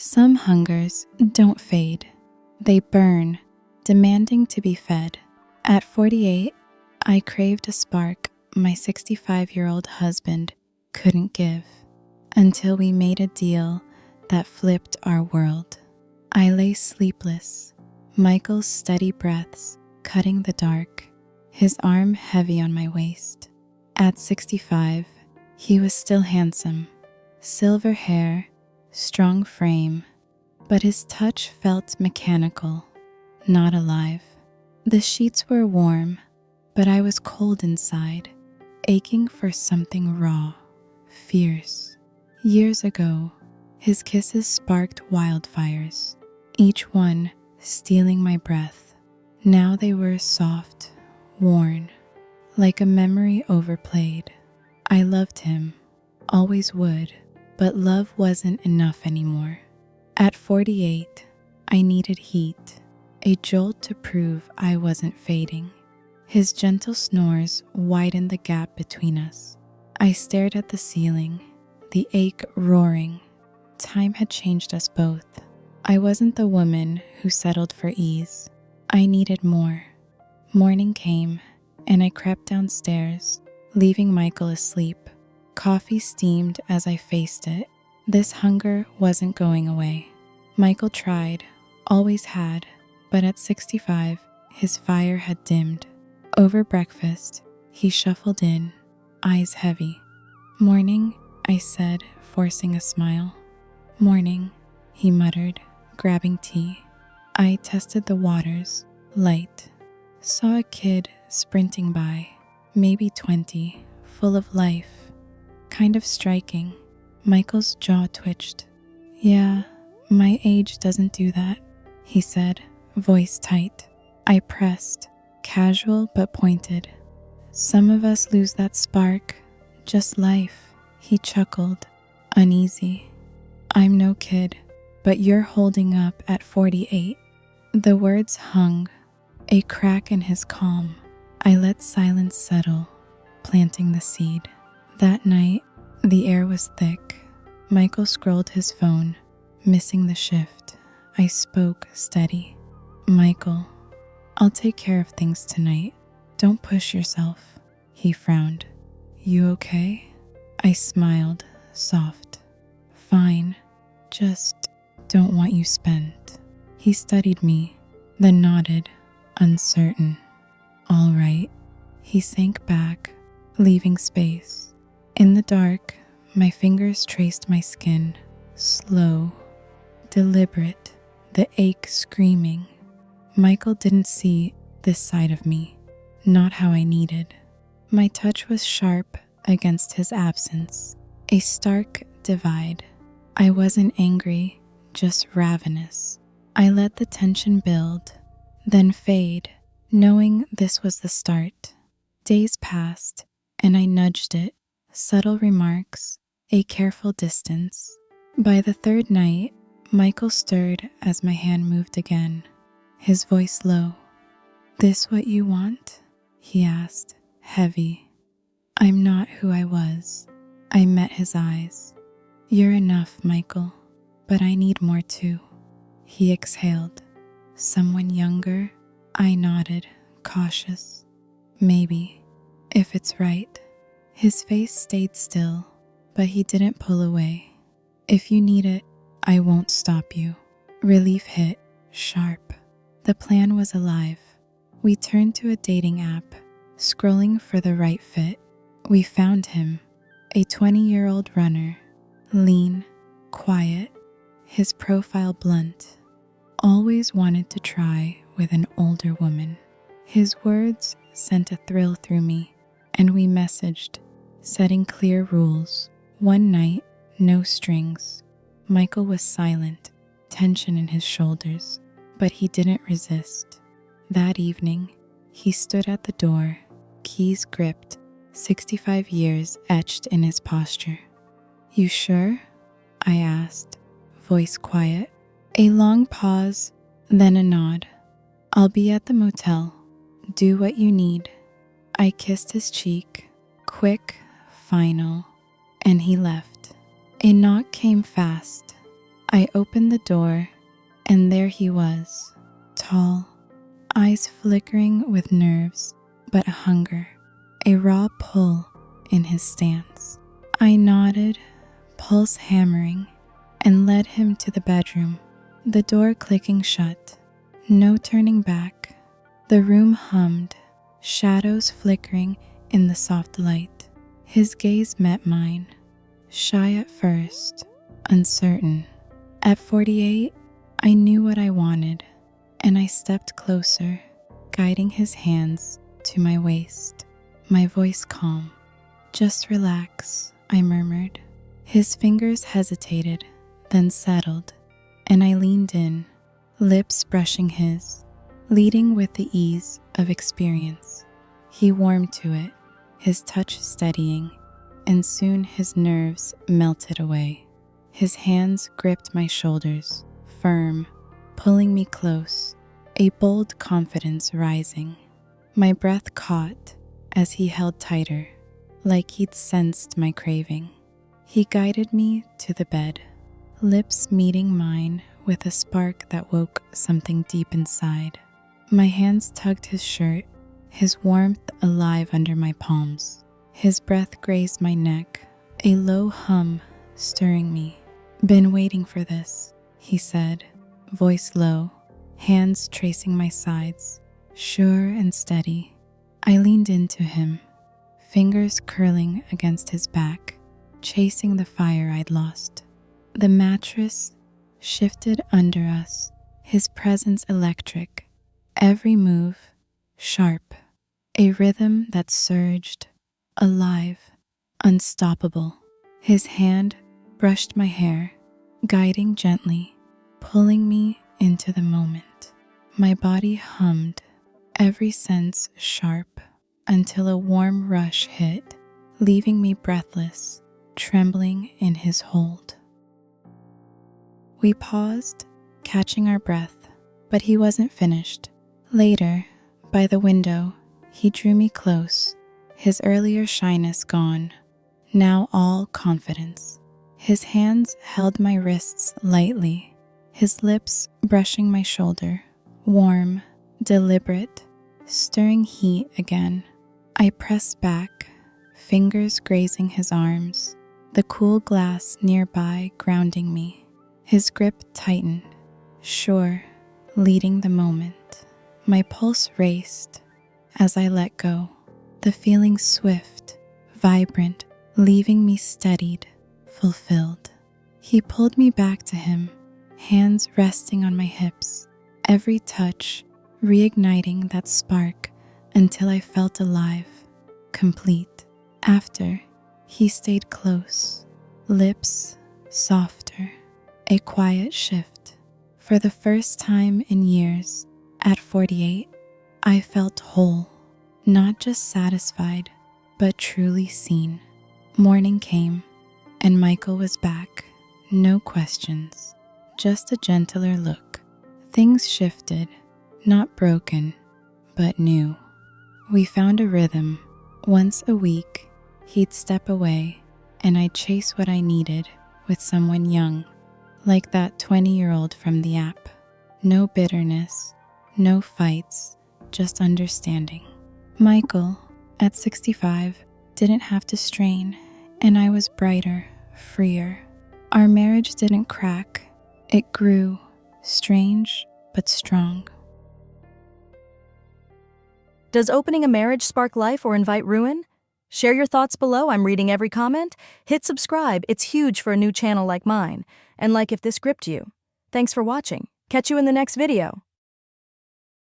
Some hungers don't fade. They burn, demanding to be fed. At 48, I craved a spark my 65-year-old husband couldn't give, until we made a deal that flipped our world. I lay sleepless, Michael's steady breaths cutting the dark, his arm heavy on my waist. At 65, he was still handsome, silver hair, strong frame, but his touch felt mechanical, not alive. The sheets were warm, but I was cold inside, aching for something raw, fierce. Years ago, his kisses sparked wildfires, each one stealing my breath. Now they were soft, worn, like a memory overplayed. I loved him, always would, but love wasn't enough anymore. At 48, I needed heat, a jolt to prove I wasn't fading. His gentle snores widened the gap between us. I stared at the ceiling, the ache roaring. Time had changed us both. I wasn't the woman who settled for ease. I needed more. Morning came, and I crept downstairs, leaving Michael asleep. Coffee steamed as I faced it. This hunger wasn't going away. Michael tried, always had, but at 65, his fire had dimmed. Over breakfast, he shuffled in, eyes heavy. "Morning," I said, forcing a smile. "Morning," he muttered, grabbing tea. I tested the waters, light. Saw a kid sprinting by, maybe 20, full of life. Kind of striking. Michael's jaw twitched. "Yeah, my age doesn't do that," he said, voice tight. I pressed, casual but pointed. "Some of us lose that spark, just life," he chuckled, uneasy. "I'm no kid, but you're holding up at 48. The words hung, a crack in his calm. I let silence settle, planting the seed. That night, the air was thick. Michael scrolled his phone, missing the shift. I spoke steady. "Michael, I'll take care of things tonight. Don't push yourself." He frowned. "You okay?" I smiled, soft. "Fine, just don't want you spent." He studied me, then nodded, uncertain. "All right." He sank back, leaving space. In the dark, my fingers traced my skin, slow, deliberate, the ache screaming. Michael didn't see this side of me, not how I needed. My touch was sharp against his absence, a stark divide. I wasn't angry, just ravenous. I let the tension build, then fade, knowing this was the start. Days passed, and I nudged it, subtle remarks, a careful distance. By the third night, Michael stirred as my hand moved again, his voice low. "This what you want?" he asked, heavy. I'm not who I was. I met his eyes. "You're enough, Michael, but I need more too." He exhaled. "Someone younger?" I nodded, cautious. "Maybe, if it's right." His face stayed still, but he didn't pull away. "If you need it, I won't stop you." Relief hit, sharp. The plan was alive. We turned to a dating app, scrolling for the right fit. We found him, a 20-year-old runner, lean, quiet, his profile blunt. Always wanted to try with an older woman. His words sent a thrill through me, and we messaged, setting clear rules. One night, no strings. Michael was silent, tension in his shoulders, but he didn't resist. That evening, he stood at the door, keys gripped, 65 years etched in his posture. "You sure?" I asked, voice quiet. A long pause, then a nod. "I'll be at the motel. Do what you need." I kissed his cheek, quick, final, and he left. A knock came fast. I opened the door, and there he was, tall, eyes flickering with nerves, but a hunger, a raw pull in his stance. I nodded, pulse hammering, and led him to the bedroom, the door clicking shut. No turning back. The room hummed, shadows flickering in the soft light. His gaze met mine, shy at first, uncertain. At 48, I knew what I wanted, and I stepped closer, guiding his hands to my waist, my voice calm. "Just relax," I murmured. His fingers hesitated, then settled, and I leaned in, lips brushing his, leading with the ease of experience. He warmed to it, his touch steadying, and soon his nerves melted away. His hands gripped my shoulders, firm, pulling me close, a bold confidence rising. My breath caught as he held tighter, like he'd sensed my craving. He guided me to the bed, lips meeting mine with a spark that woke something deep inside. My hands tugged his shirt, his warmth alive under my palms. His breath grazed my neck, a low hum stirring me. "Been waiting for this," he said, voice low, hands tracing my sides, sure and steady. I leaned into him, fingers curling against his back, chasing the fire I'd lost. The mattress shifted under us, his presence electric, every move sharp, a rhythm that surged, alive, unstoppable. His hand brushed my hair, guiding gently, pulling me into the moment. My body hummed, every sense sharp, until a warm rush hit, leaving me breathless, trembling in his hold. We paused, catching our breath, but he wasn't finished. Later, by the window, he drew me close, his earlier shyness gone, now all confidence. His hands held my wrists lightly, his lips brushing my shoulder, warm, deliberate, stirring heat again. I pressed back, fingers grazing his arms, the cool glass nearby grounding me. His grip tightened, sure, leading the moment. My pulse raced as I let go, the feeling swift, vibrant, leaving me steadied, fulfilled. He pulled me back to him, hands resting on my hips, every touch reigniting that spark until I felt alive, complete. After, he stayed close, lips softer, a quiet shift. For the first time in years, at 48, I felt whole, not just satisfied, but truly seen. Morning came, and Michael was back. No questions, just a gentler look. Things shifted, not broken, but new. We found a rhythm. Once a week, he'd step away, and I'd chase what I needed with someone young, like that 20-year-old from the app. No bitterness, no fights, just understanding. Michael, at 65, didn't have to strain, and I was brighter, freer. Our marriage didn't crack, it grew, strange but strong. Does opening a marriage spark life or invite ruin? Share your thoughts below. I'm reading every comment. Hit subscribe. It's huge for a new channel like mine. And like if this gripped you. Thanks for watching. Catch you in the next video.